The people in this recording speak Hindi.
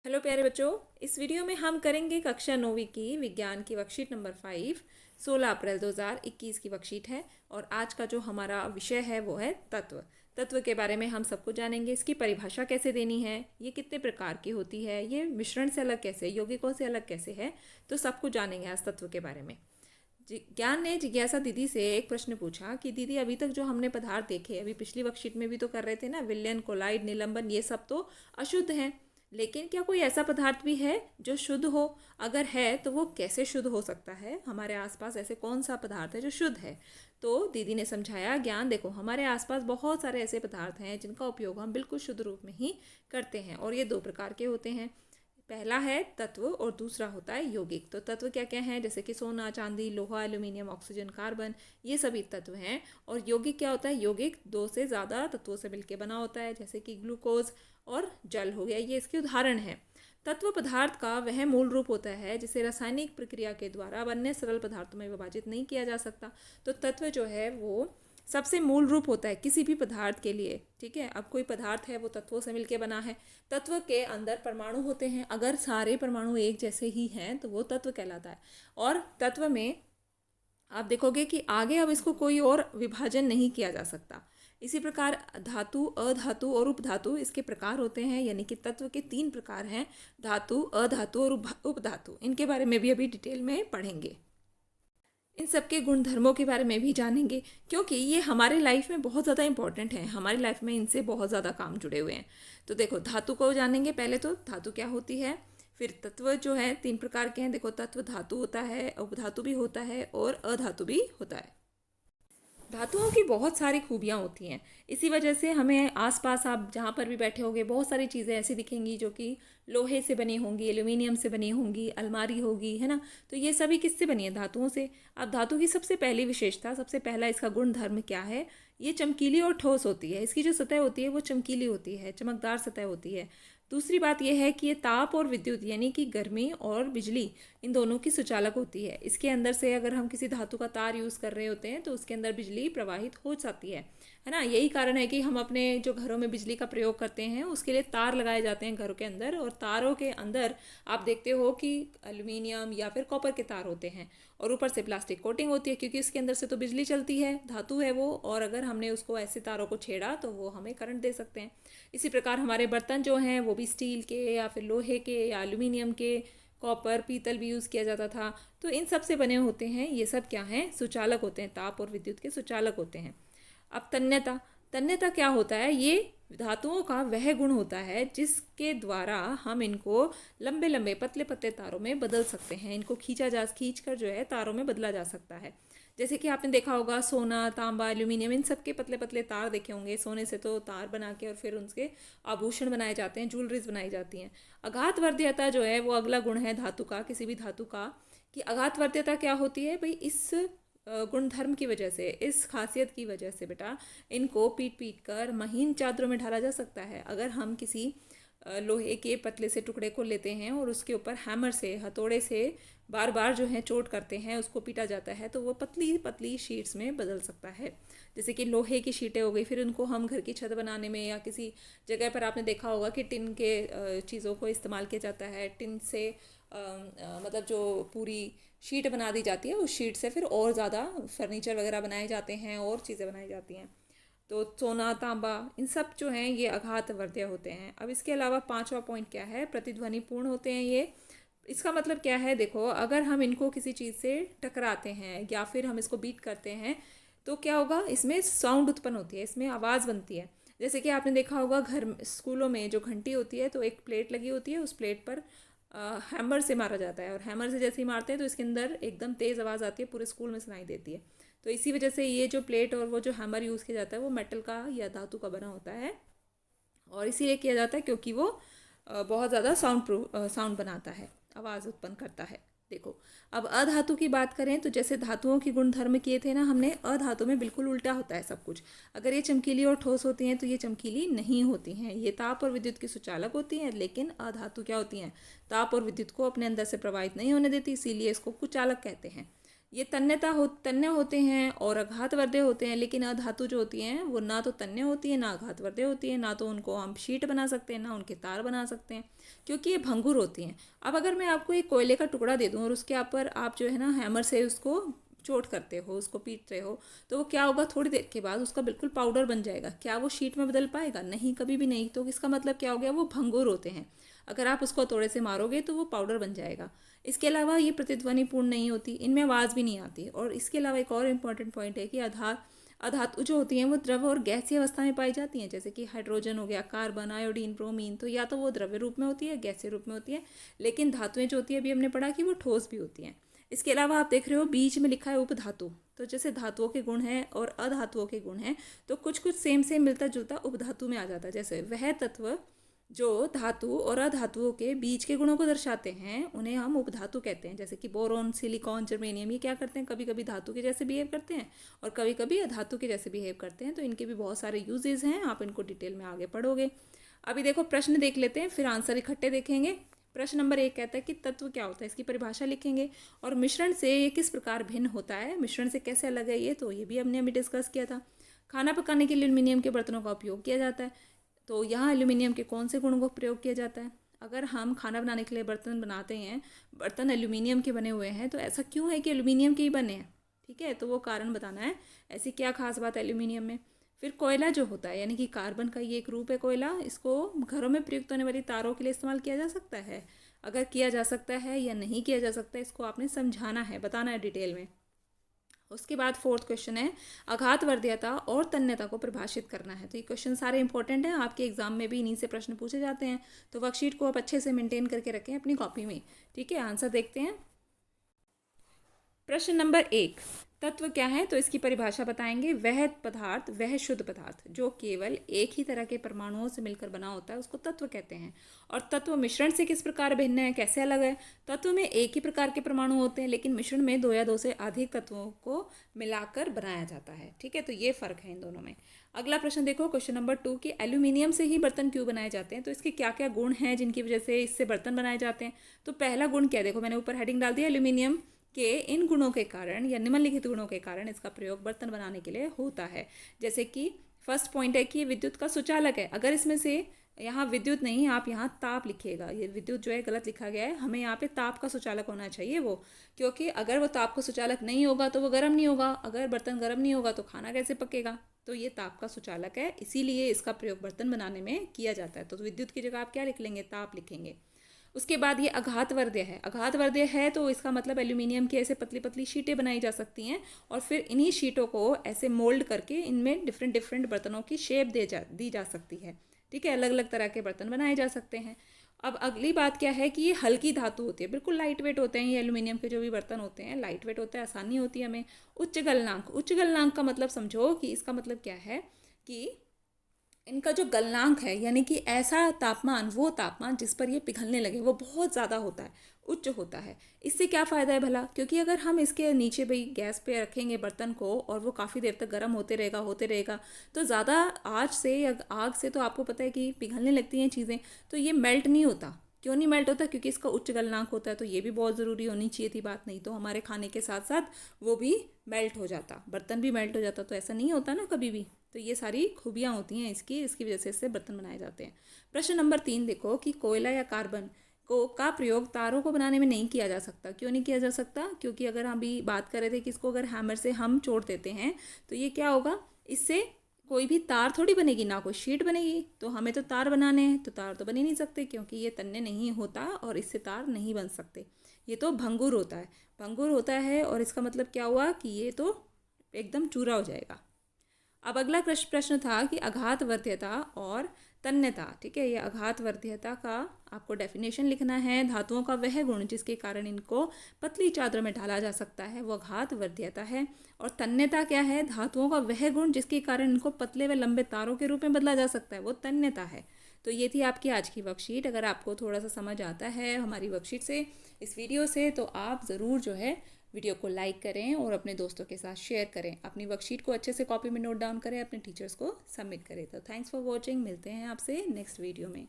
हेलो प्यारे बच्चों, इस वीडियो में हम करेंगे कक्षा 9वीं की विज्ञान की वर्कशीट नंबर 5। 16 अप्रैल 2021 की वर्कशीट है और आज का जो हमारा विषय है वो है तत्व। तत्व के बारे में हम सबको जानेंगे। इसकी परिभाषा कैसे देनी है, ये कितने प्रकार की होती है, ये मिश्रण से अलग कैसे, यौगिकों से अलग कैसे है, तो सब कुछ जानेंगे आज तत्व के बारे में। ज्ञान ने जिज्ञासा दीदी से एक प्रश्न पूछा कि दीदी, अभी तक जो हमने पदार्थ देखे, अभी पिछली वर्कशीट में भी तो कर रहे थे ना, विलयन, कोलाइड, निलंबन, ये सब तो अशुद्ध हैं, लेकिन क्या कोई ऐसा पदार्थ भी है जो शुद्ध हो? अगर है तो वो कैसे शुद्ध हो सकता है? हमारे आसपास ऐसे कौन सा पदार्थ है जो शुद्ध है? तो दीदी ने समझाया, ज्ञान देखो, हमारे आसपास बहुत सारे ऐसे पदार्थ हैं जिनका उपयोग हम बिल्कुल शुद्ध रूप में ही करते हैं और ये दो प्रकार के होते हैं। पहला है तत्व और दूसरा होता है यौगिक। तो तत्व क्या क्या हैं? जैसे कि सोना, चांदी, लोहा, एल्यूमिनियम, ऑक्सीजन, कार्बन, ये सभी तत्व हैं। और यौगिक क्या होता है? यौगिक दो से ज़्यादा तत्वों से मिलकर बना होता है, जैसे कि ग्लूकोज और जल हो गया, ये इसके उदाहरण हैं। तत्व पदार्थ का वह मूल रूप होता है जिसे रासायनिक प्रक्रिया के द्वारा अन्य सरल पदार्थों में विभाजित नहीं किया जा सकता। तो तत्व जो है वो सबसे मूल रूप होता है किसी भी पदार्थ के लिए। ठीक है, अब कोई पदार्थ है वो तत्वों से मिलके बना है। तत्व के अंदर परमाणु होते हैं, अगर सारे परमाणु एक जैसे ही हैं तो वो तत्व कहलाता है। और तत्व में आप देखोगे कि आगे अब इसको कोई और विभाजन नहीं किया जा सकता। इसी प्रकार धातु, अधातु और उपधातु इसके प्रकार होते हैं, यानी कि तत्व के 3 प्रकार हैं, धातु, अधातु और उपधातु। इनके बारे में भी अभी डिटेल में पढ़ेंगे। इन सब के गुणधर्मों के बारे में भी जानेंगे, क्योंकि ये हमारे लाइफ में बहुत ज़्यादा इंपॉर्टेंट है। हमारी लाइफ में इनसे बहुत ज़्यादा काम जुड़े हुए हैं। तो देखो, धातु को जानेंगे पहले। तो धातु क्या होती है, फिर तत्व जो है 3 प्रकार के हैं। देखो, तत्व धातु होता है, उपधातु भी होता है और अधातु भी होता है। धातुओं की बहुत सारी खूबियाँ होती हैं, इसी वजह से हमें आसपास आप जहाँ पर भी बैठे होंगे बहुत सारी चीज़ें ऐसी दिखेंगी जो कि लोहे से बनी होंगी, एल्यूमिनियम से बनी होंगी, अलमारी होगी, है ना। तो ये सभी किससे बनी है? धातुओं से। अब धातु की सबसे पहली विशेषता, सबसे पहला इसका गुण धर्म क्या है? ये चमकीली और ठोस होती है। इसकी जो सतह होती है वो चमकीली होती है, चमकदार सतह होती है। दूसरी बात यह है कि ये ताप और विद्युत, यानी कि गर्मी और बिजली, इन दोनों की सुचालक होती है। इसके अंदर से अगर हम किसी धातु का तार यूज़ कर रहे होते हैं तो उसके अंदर बिजली प्रवाहित हो जाती है ना। यही कारण है कि हम अपने जो घरों में बिजली का प्रयोग करते हैं उसके लिए तार लगाए जाते हैं घरों के अंदर, और तारों के अंदर आप देखते हो कि एल्यूमिनियम या फिर कॉपर के तार होते हैं और ऊपर से प्लास्टिक कोटिंग होती है, क्योंकि उसके अंदर से तो बिजली चलती है, धातु है वो, और अगर हमने उसको ऐसे तारों को छेड़ा तो वो हमें करंट दे सकते हैं। इसी प्रकार हमारे बर्तन जो हैं वो भी स्टील के या फिर लोहे के या एल्यूमिनियम के, कॉपर, पीतल भी यूज़ किया जाता था। तो इन सब से बने होते हैं। ये सब क्या हैं? सुचालक होते हैं, ताप और विद्युत के सुचालक होते हैं। अब तन्यता, तन्यता क्या होता है? ये धातुओं का वह गुण होता है जिसके द्वारा हम इनको लंबे लंबे पतले पतले तारों में बदल सकते हैं। इनको खींच कर जो है तारों में बदला जा सकता है। जैसे कि आपने देखा होगा, सोना, तांबा, एल्यूमिनियम, इन सब के पतले पतले तार देखे होंगे। सोने से तो तार बना के और फिर उनके आभूषण बनाए जाते हैं, ज्वेलरीज बनाई जाती हैं। आघातवर्ध्यता जो है वो अगला गुण है धातु का, किसी भी धातु का। कि आघातवर्ध्यता क्या होती है भाई? इस गुणधर्म की वजह से, इस खासियत की वजह से बेटा, इनको पीट पीट कर महीन चादरों में ढाला जा सकता है। अगर हम किसी लोहे के पतले से टुकड़े को लेते हैं और उसके ऊपर हैमर से, हथौड़े से बार बार जो है चोट करते हैं, उसको पीटा जाता है, तो वो पतली पतली शीट्स में बदल सकता है। जैसे कि लोहे की शीटें हो गई, फिर उनको हम घर की छत बनाने में या किसी जगह पर आपने देखा होगा कि टिन के चीज़ों को इस्तेमाल किया जाता है। टिन से मतलब जो पूरी शीट बना दी जाती है, उस शीट से फिर और ज़्यादा फर्नीचर वगैरह बनाए जाते हैं और चीज़ें बनाई जाती हैं। तो सोना, तांबा, इन सब जो हैं ये आघातवर्ध्य होते हैं। अब इसके अलावा 5वां पॉइंट क्या है? प्रतिध्वनिपूर्ण होते हैं ये। इसका मतलब क्या है? देखो, अगर हम इनको किसी चीज़ से टकराते हैं या फिर हम इसको बीट करते हैं तो क्या होगा? इसमें साउंड उत्पन्न होती है, इसमें आवाज़ बनती है। जैसे कि आपने देखा होगा स्कूलों में जो घंटी होती है तो एक प्लेट लगी होती है, उस प्लेट पर हैमर से मारा जाता है, और हैमर से जैसे ही मारते हैं तो इसके अंदर एकदम तेज़ आवाज़ आती है, पूरे स्कूल में सुनाई देती है। तो इसी वजह से ये जो प्लेट और वो जो हैमर यूज़ किया जाता है वो मेटल का या धातु का बना होता है, और इसीलिए किया जाता है क्योंकि वो बहुत ज़्यादा साउंड बनाता है, आवाज़ उत्पन्न करता है। देखो, अब अधातु की बात करें तो जैसे धातुओं की गुणधर्म किए थे ना हमने, अधातु में बिल्कुल उल्टा होता है सब कुछ। अगर ये चमकीली और ठोस होती हैं तो ये चमकीली नहीं होती हैं, ये ताप और विद्युत की सुचालक होती हैं। लेकिन अधातु क्या होती हैं? ताप और विद्युत को अपने अंदर से प्रवाहित नहीं होने देती, इसीलिए इसको कुचालक कहते हैं। ये तन्य होते हैं और अघातवर्धय होते हैं, लेकिन अधातु जो होती हैं वो ना तो तन्य होती है ना अघातवर्धय होती है, ना तो उनको हम शीट बना सकते हैं ना उनके तार बना सकते हैं, क्योंकि ये भंगुर होती हैं। अब अगर मैं आपको एक कोयले का टुकड़ा दे दूँ और उसके ऊपर आप जो है ना हैमर से उसको चोट करते हो, उसको पीटते हो, तो वो क्या होगा, थोड़ी देर के बाद उसका बिल्कुल पाउडर बन जाएगा। क्या वो शीट में बदल पाएगा? नहीं, कभी भी नहीं। तो इसका मतलब क्या हो गया, वो भंगुर होते हैं। अगर आप उसको हथौड़े से मारोगे तो वो पाउडर बन जाएगा। इसके अलावा ये प्रतिध्वनिपूर्ण नहीं होती, इनमें आवाज़ भी नहीं आती। और इसके अलावा एक और इम्पॉर्टेंट पॉइंट है कि अधातु जो होती हैं वो द्रव और गैसीय अवस्था में पाई जाती हैं, जैसे कि हाइड्रोजन हो गया, कार्बन, आयोडीन, ब्रोमीन। तो या तो वो द्रव्य रूप में होती है, गैसीय रूप में होती है, लेकिन धातुएं जो होती है अभी हमने पढ़ा कि वो ठोस भी होती हैं। इसके अलावा आप देख रहे हो बीच में लिखा है उपधातु। तो जैसे धातुओं के गुण हैं और अधातुओं के गुण हैं, तो कुछ कुछ सेम सेम मिलता जुलता उपधातु में आ जाता है। जैसे वह तत्व जो धातु और अधातुओं के बीच के गुणों को दर्शाते हैं उन्हें हम उपधातु कहते हैं। जैसे कि बोरोन, सिलिकॉन, जर्मेनियम, ये क्या करते हैं, कभी कभी धातु के जैसे बिहेव करते हैं और कभी कभी अधातु के जैसे बिहेव करते हैं। तो इनके भी बहुत सारे यूजेस हैं, आप इनको डिटेल में आगे पढ़ोगे। अभी देखो प्रश्न देख लेते हैं, फिर आंसर इकट्ठे देखेंगे। प्रश्न नंबर 1 कहता है कि तत्व क्या होता है, इसकी परिभाषा लिखेंगे और मिश्रण से ये किस प्रकार भिन्न होता है, मिश्रण से कैसे अलग है ये, तो ये भी हमने अभी डिस्कस किया था। खाना पकाने के लिए एल्यूमिनियम के बर्तनों का उपयोग किया जाता है, तो यहाँ एल्यूमिनियम के कौन से गुणों का प्रयोग किया जाता है। अगर हम खाना बनाने के लिए बर्तन बनाते हैं, बर्तन एल्यूमिनियम के बने हुए हैं, तो ऐसा क्यों है कि एल्यूमिनियम के ही बने हैं, ठीक है, तो वो कारण बताना है, ऐसी क्या खास बात है एल्यूमिनियम में। फिर कोयला जो होता है, यानी कि कार्बन का ये एक रूप है कोयला, इसको घरों में प्रयुक्त होने वाली तारों के लिए इस्तेमाल किया जा सकता है। अगर किया जा सकता है या नहीं किया जा सकता है, इसको आपने समझाना है, बताना है डिटेल में। उसके बाद 4th क्वेश्चन है आघातवर्धीयता और तन्यता को परिभाषित करना है। तो ये क्वेश्चन सारे इंपॉर्टेंट हैं, आपके एग्जाम में भी इन्हीं से प्रश्न पूछे जाते हैं। तो वर्कशीट को आप अच्छे से मेंटेन करके रखें अपनी कॉपी में, ठीक है। आंसर देखते हैं। प्रश्न नंबर 1, तत्व क्या है, तो इसकी परिभाषा बताएंगे। वह पदार्थ, वह शुद्ध पदार्थ जो केवल एक ही तरह के परमाणुओं से मिलकर बना होता है, उसको तत्व कहते हैं। और तत्व मिश्रण से किस प्रकार भिन्न है, कैसे अलग है। तत्व में एक ही प्रकार के परमाणु होते हैं, लेकिन मिश्रण में 2 या 2 से अधिक तत्वों को मिलाकर बनाया जाता है, ठीक है। तो ये फर्क है इन दोनों में। अगला प्रश्न देखो, क्वेश्चन नंबर 2 कि एल्यूमिनियम से ही बर्तन क्यों बनाए जाते हैं, तो इसके क्या क्या गुण हैं जिनकी वजह से इससे बर्तन बनाए जाते हैं। तो पहला गुण क्या है, देखो मैंने ऊपर हेडिंग डाल दिया, एल्यूमिनियम के इन गुणों के कारण या निम्नलिखित गुणों के कारण इसका प्रयोग बर्तन बनाने के लिए होता है। जैसे कि फर्स्ट पॉइंट है कि विद्युत का सुचालक है। अगर इसमें से यहाँ विद्युत नहीं, आप यहाँ ताप लिखिएगा, ये विद्युत जो है गलत लिखा गया है, हमें यहाँ पे ताप का सुचालक होना चाहिए वो, क्योंकि अगर वो ताप का सुचालक नहीं होगा तो वो गर्म नहीं होगा, अगर बर्तन गर्म नहीं होगा तो खाना कैसे पकेगा। तो ये ताप का सुचालक है, इसीलिए इसका प्रयोग बर्तन बनाने में किया जाता है। तो विद्युत की जगह आप क्या लिख लेंगे, ताप लिखेंगे। उसके बाद ये अघातवर्धय है। अघातवर्धय है तो इसका मतलब एल्यूमिनियम की ऐसे पतली पतली शीटें बनाई जा सकती हैं और फिर इन्हीं शीटों को ऐसे मोल्ड करके इनमें डिफरेंट डिफरेंट बर्तनों की शेप दी जा सकती है, ठीक है। अलग अलग तरह के बर्तन बनाए जा सकते हैं। अब अगली बात क्या है कि ये हल्की धातु होती है, बिल्कुल लाइट वेट होते हैं ये एल्यूमिनियम के जो भी बर्तन होते हैं, लाइट वेट होता है, आसानी होती है हमें। उच्च गलनांक, उच्च गलनांक का मतलब समझो कि इसका मतलब क्या है कि इनका जो गलनांक है, यानी कि ऐसा तापमान, वो तापमान जिस पर ये पिघलने लगे वो बहुत ज़्यादा होता है, उच्च होता है। इससे क्या फ़ायदा है भला, क्योंकि अगर हम इसके नीचे भाई गैस पे रखेंगे बर्तन को और वो काफ़ी देर तक गर्म होते रहेगा तो ज़्यादा आँच से या आग से तो आपको पता है कि पिघलने लगती हैं चीज़ें, तो ये मेल्ट नहीं होता। क्यों नहीं मेल्ट होता, क्योंकि इसका उच्च गलनांक होता है। तो ये भी बहुत ज़रूरी होनी चाहिए थी बात, नहीं तो हमारे खाने के साथ साथ वो भी मेल्ट हो जाता, बर्तन भी मेल्ट हो जाता, तो ऐसा नहीं होता ना कभी भी। तो ये सारी खूबियाँ होती हैं इसकी वजह से इससे बर्तन बनाए जाते हैं। प्रश्न नंबर 3 देखो कि कोयला या कार्बन को का प्रयोग तारों को बनाने में नहीं किया जा सकता। क्यों नहीं किया जा सकता, क्योंकि अगर हम अभी बात कर रहे थे कि इसको अगर हैमर से हम चोट देते हैं तो ये क्या होगा, इससे कोई भी तार थोड़ी बनेगी, ना कोई शीट बनेगी। तो हमें तो तार बनाने हैं, तो तार तो बन ही नहीं सकते, क्योंकि ये तन्य नहीं होता और इससे तार नहीं बन सकते। ये तो भंगुर होता है, भंगुर होता है, और इसका मतलब क्या हुआ कि ये तो एकदम चूरा हो जाएगा। अब अगला प्रश्न था कि आघातवर्धीयता और तन्यता, ठीक है। ये आघातवर्धीयता का आपको डेफिनेशन लिखना है। धातुओं का वह गुण जिसके कारण इनको पतली चादरों में ढाला जा सकता है, वो आघातवर्धीयता है। और तन्यता क्या है, धातुओं का वह गुण जिसके कारण इनको पतले व लंबे तारों के रूप में बदला जा सकता है, वो तन्यता है। तो ये थी आपकी आज की वर्कशीट। अगर आपको थोड़ा सा समझ आता है हमारी वर्कशीट से, इस वीडियो से, तो आप ज़रूर जो है वीडियो को लाइक करें और अपने दोस्तों के साथ शेयर करें। अपनी वर्कशीट को अच्छे से कॉपी में नोट डाउन करें, अपने टीचर्स को सबमिट करें। तो थैंक्स फॉर वॉचिंग, मिलते हैं आपसे नेक्स्ट वीडियो में।